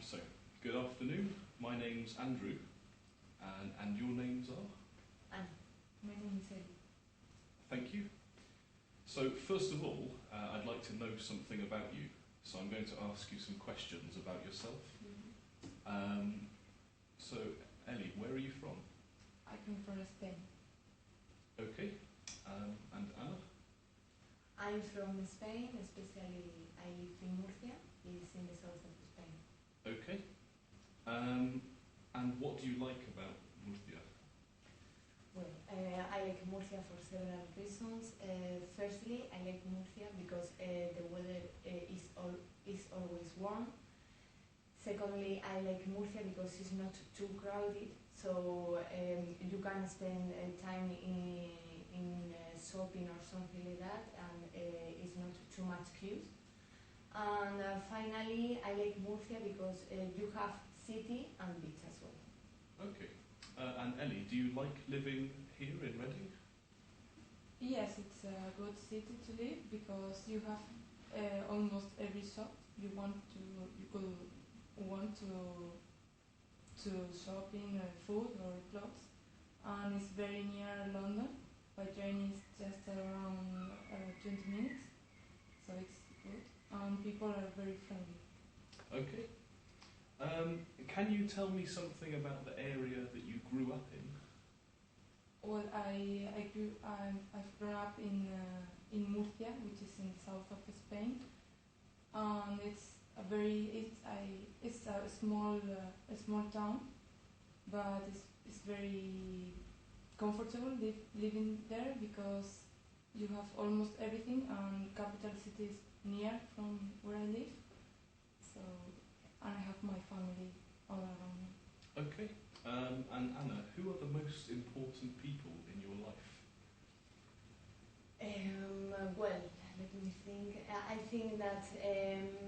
So, good afternoon. My name's Andrew, and your names are? Anna. My name is Ellie. Thank you. So, first of all, I'd like to know something about you. So, I'm going to ask you some questions about yourself. So, Ellie, where are you from? I come from Spain. Okay. And Anna? I'm from Spain, especially I live in Murcia. It's in the south of Spain. Okay. And what do you like about Murcia? Well, I like Murcia for several reasons. Firstly, I like Murcia because the weather is always warm. Secondly, I like Murcia because it's not too crowded, so you can spend time in shopping or something like that, and it's not too much queues. And finally, I like Murcia because you have city and beach as well. Okay. And Ellie, do you like living here in Reading? Yes, it's a good city to live because you have almost every shop you could want to shop in food or clothes, and it's very near London. By train it's just around 20 minutes, so it's good, and people are very friendly. Okay. Can you tell me something about the area that you grew up in? Well, I've grown up in Murcia, which is in the south of Spain, and it's a small town, but it's very comfortable living there because you have almost everything, and capital city is near from where I live, so I have my family all around me. Okay. And Anna, who are the most important people in your life? Well, let me think. I think that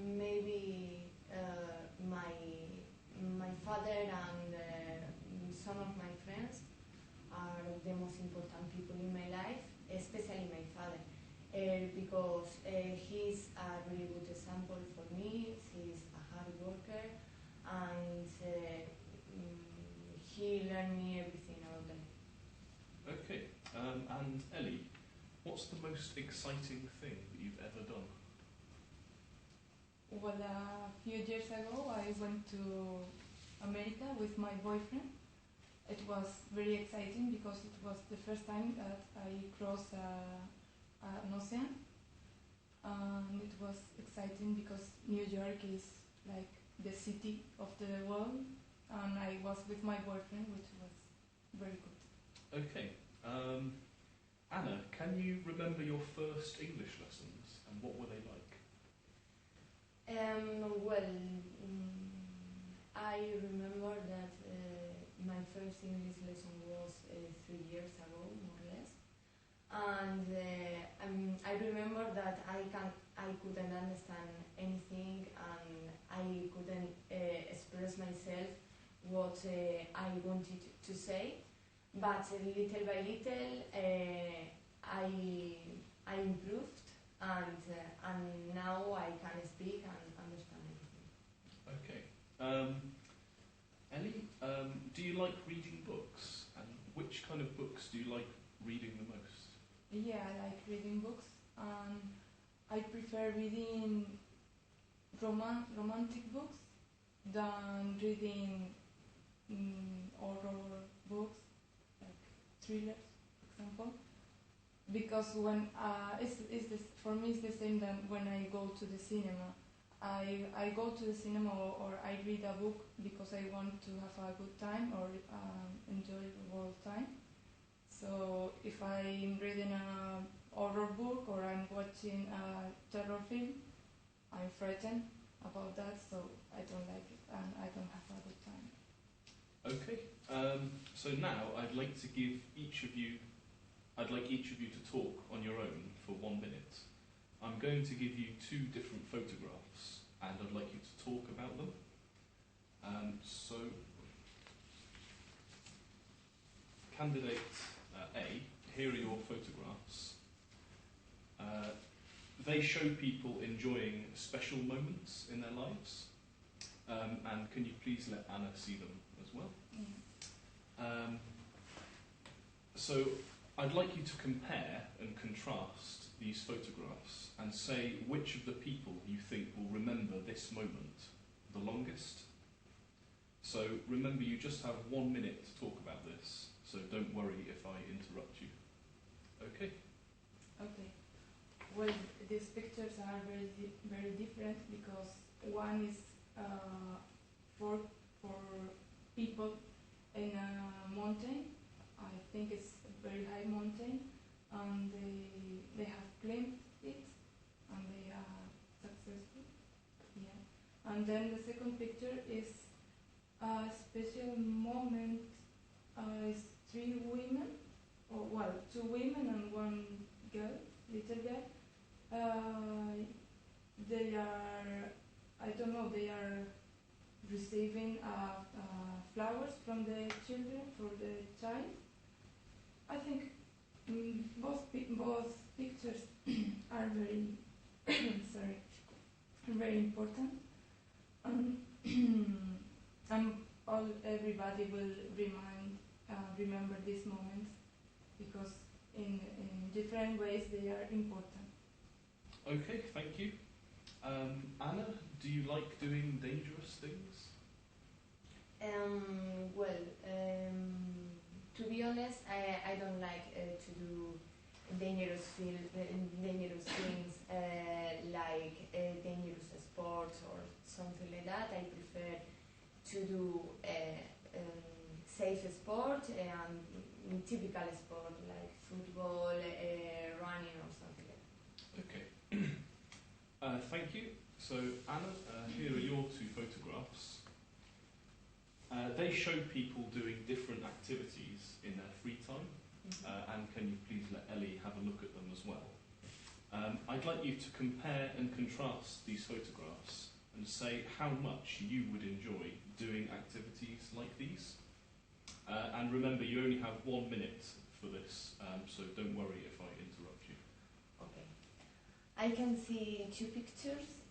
maybe my father and some of my friends are the most important people in my life, especially my father, because he's a really good example for me. He's a hard worker, and he learned me everything about them. Okay. And Ellie, what's the most exciting thing that you've ever done? Well, a few years ago I went to America with my boyfriend. It was very exciting because it was the first time that I crossed an ocean, and it was exciting because New York is like the city of the world, and I was with my boyfriend, which was very good. Okay. Anna, can you remember your first English lessons, and what were they like? I remember that my first English lesson was 3 years ago, more or less, and I remember that I couldn't understand anything, and I couldn't express myself what I wanted to say, but little by little I improved, and now I can speak and understand everything. Okay. Ellie, do you like reading books? And which kind of books do you like reading the most? Yeah, I like reading books, and I prefer reading romantic books than reading horror books, like thrillers, for example. Because when for me it's the same than when I go to the cinema. I go to the cinema or I read a book because I want to have a good time or enjoyable time. So if I'm reading a horror book or I'm watching a terror film, I'm frightened about that, so I don't like it and I don't have a good time. Okay. So now I'd like each of you to talk on your own for 1 minute. I'm going to give you 2 different photographs, and I'd like you to talk about them. So, candidate A, here are your photographs. They show people enjoying special moments in their lives. And can you please let Anna see them as well? So I'd like you to compare and contrast these photographs and say which of the people you think will remember this moment the longest. So remember, you just have 1 minute to talk about this, so don't worry if I interrupt you. Okay? Okay. Well, these pictures are very different because one is for people in a mountain. I think it's a very high mountain, and they have climbed it, and they are successful. Yeah. And then the second picture is a special moment. It's 3 women, or well, 2 women and 1 girl, little girl. They are, I don't know, they are receiving flowers from the children, for the child. I think both pictures are very, very important. And everybody will remember these moments because in different ways they are important. Okay, thank you. Anna, do you like doing dangerous things? To be honest, I don't like to do dangerous things like dangerous sports or something like that. I prefer to do safe sport and typical sport like football, running or something like that. Okay. Thank you. So Anna, here are your 2 photographs. They show people doing different activities in their free time. And can you please let Ellie have a look at them as well? I'd like you to compare and contrast these photographs and say how much you would enjoy doing activities like these. And remember, you only have 1 minute for this, so don't worry if I interrupt you. Okay. I can see 2 pictures,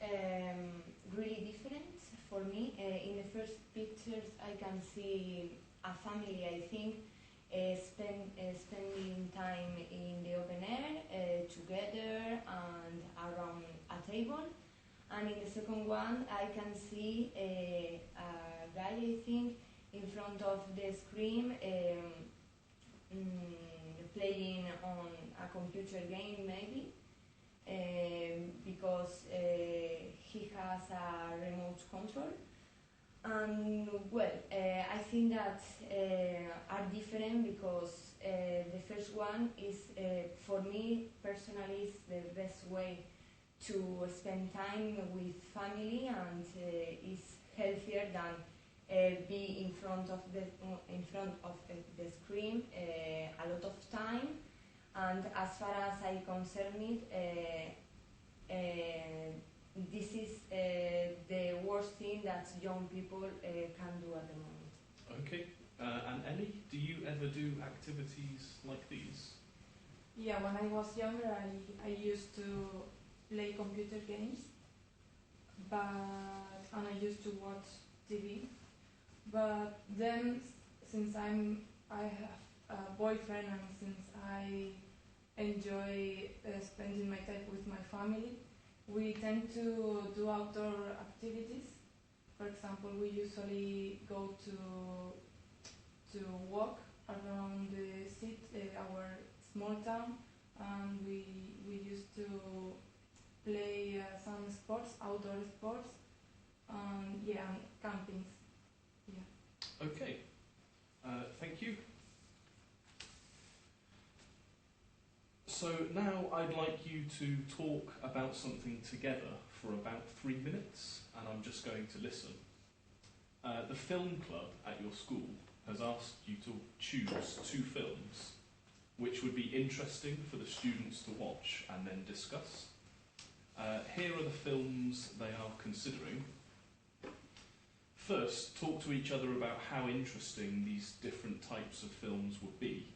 really different for me. In the first pictures, I can see a family, I think, spending time in the open air, together and around a table. And in the second one, I can see a guy, I think, in front of the screen, playing on a computer game, maybe, because he has a remote control. And well, I think that are different because the first one is, for me personally, is the best way to spend time with family and is healthier than be in front of the screen a lot of time. And as far as I concern it, this is the worst thing that young people can do at the moment. Okay. And Ellie, do you ever do activities like these? Yeah, when I was younger, I used to play computer games, and I used to watch TV. But then, since I have a boyfriend, and since I enjoy spending my time with my family, we tend to do outdoor activities. For example, we usually go to walk around the city, our small town, and we used to play some sports, outdoor sports, and campings. Yeah. Okay. Thank you. So now I'd like you to talk about something together for about 3 minutes, and I'm just going to listen. The film club at your school has asked you to choose 2 films which would be interesting for the students to watch and then discuss. Here are the films they are considering. First, talk to each other about how interesting these different types of films would be,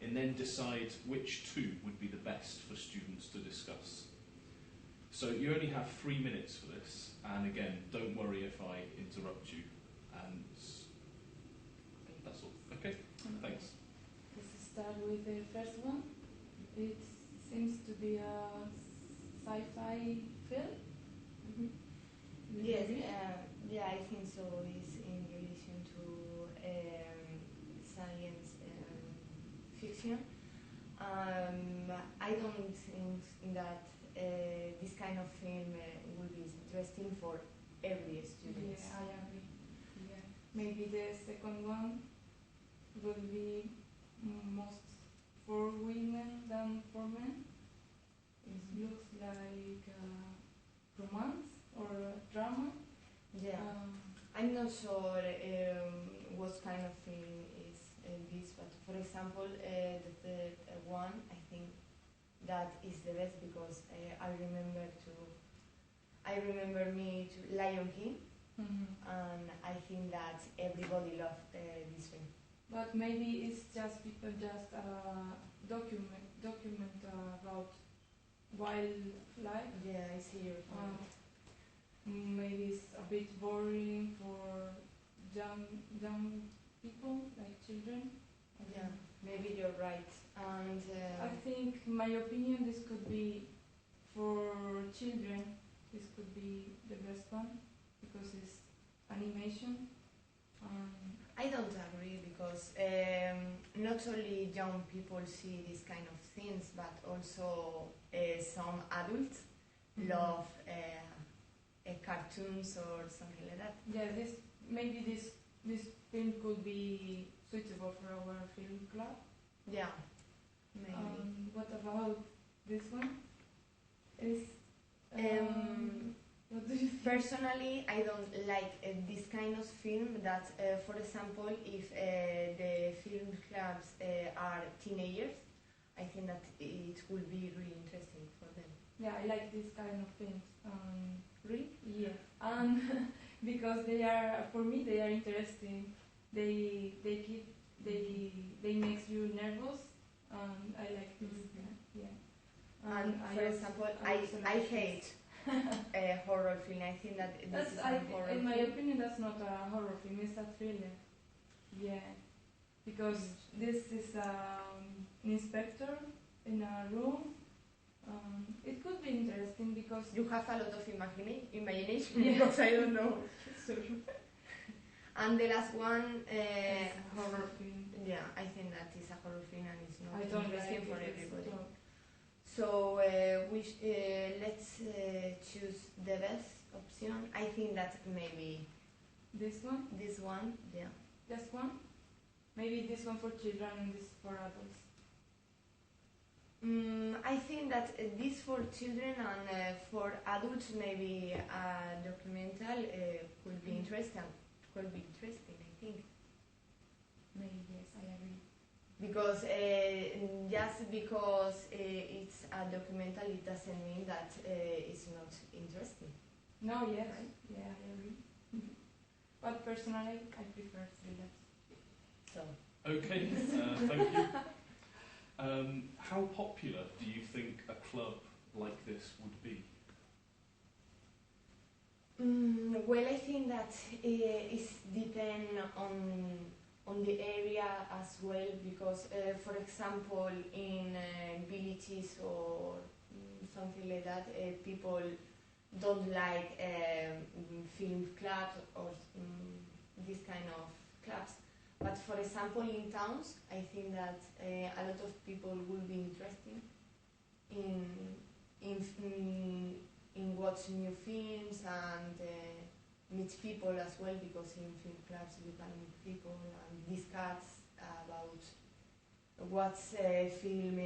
and then decide which 2 would be the best for students to discuss. So you only have 3 minutes for this, and again, don't worry if I interrupt you. And that's all. Okay, thanks. Let's start with the first one. It seems to be a sci-fi film. Mhm. Yes, yeah, I think so. It's in relation to science fiction. I don't think that this kind of film will be interesting for every student. Yeah, I agree. Yeah. Maybe the second one will be most for women than for men. It looks like romance or drama. Yeah, I'm not sure what kind of film is this, but for example, the third one, I think that is the best because I remember me to Lion King, and I think that everybody loved this film. But maybe it's just a document about wildlife. Yeah, I see your point. Maybe it's a bit boring for young people, like children. Yeah, maybe you're right. And I think, in my opinion, this could be for children. This could be the best one because it's animation. I don't agree because not only young people see this kind of things, but also some adults love cartoons or something like that. Yeah, maybe this film could be suitable for our film club. Yeah, maybe. What about this one? What do you think? Personally, I don't like this kind of film that, for example, if the film clubs are teenagers, I think that it will be really interesting for them. Yeah, I like this kind of films. Really? Yeah, because for me, they are interesting. They make you nervous, and I like this. Mm-hmm. Yeah. And for example, I hate a horror film. I think that this is a horror film. In my opinion, that's not a horror film. It's a thriller. Yeah, because this is an inspector in a room. It could be interesting because You have a lot of imagination Yeah. because I don't know. And the last one, it's a horror film. yeah, I think that is a horror film and it's not I don't interesting like for it. everybody. So, So let's choose the best option. I think that maybe this one, this one, yeah. just one. Maybe this one for children and this for adults. I think that this for children and for adults maybe a documental could be interesting. Could be interesting, I think. Maybe yes, I agree. Because just because it's a documental, it doesn't mean that it's not interesting. No, yes, Right. yeah, I agree. But personally, I prefer thrillers. So Okay, thank you. How popular do you think a club like this would be? well, I think that it depends on the area as well, because, for example, in villages or something like that, people don't like film clubs or this kind of clubs. But for example, in towns, I think that a lot of people will be interested in watch new films and meet people as well, because in film clubs you can meet people and discuss about what film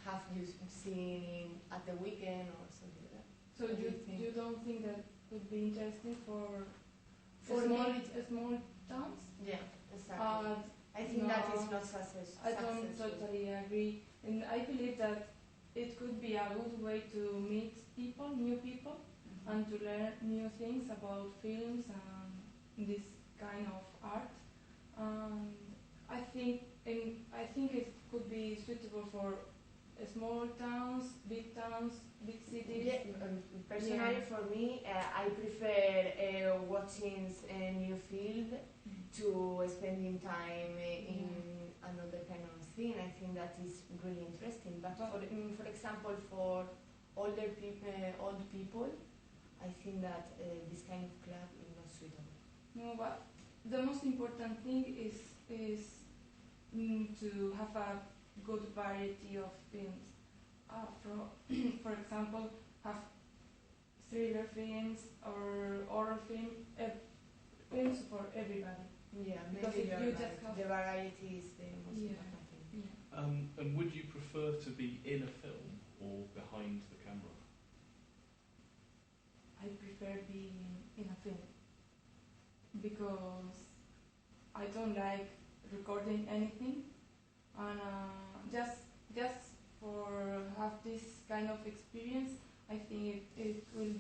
have you seen at the weekend or something like that. So What do you think? you don't think that would be interesting for me? small towns? Yeah, exactly. I think no, that is not successful. I don't totally agree, and I believe that it could be a good way to meet people, new people, and to learn new things about films and this kind of art. I think it could be suitable for small towns, big cities? Yeah, personally for me, I prefer watching a new field to spending time in another kind of thing. I think that is really interesting. But for example, for old people, I think that this kind of club is not suitable. No, but the most important thing is to have a good variety of films. For example, have thriller films or horror films for everybody. Yeah, Because maybe if you just have the variety is the most important thing. Yeah. And would you prefer to be in a film or behind the camera? I prefer being in a film because I don't like recording anything, and just for have this kind of experience, I think it will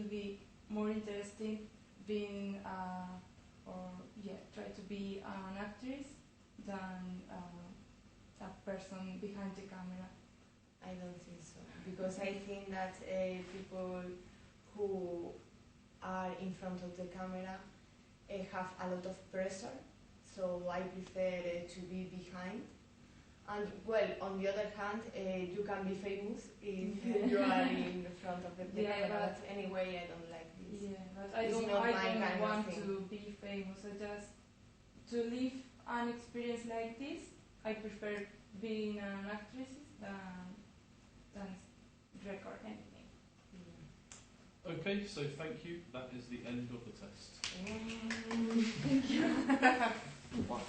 be more interesting being try to be an actress than a person behind the camera. I don't think so, because I think that people who are in front of the camera have a lot of pressure, so I prefer to be behind. And well, on the other hand, you can be famous if you are in front of the camera. But anyway, I don't like this. Yeah, but I It's don't not my kind of want thing. to be famous. I just to live an experience like this. I prefer being an actress than record anything. Okay, so thank you. That is the end of the test. Thank you. What?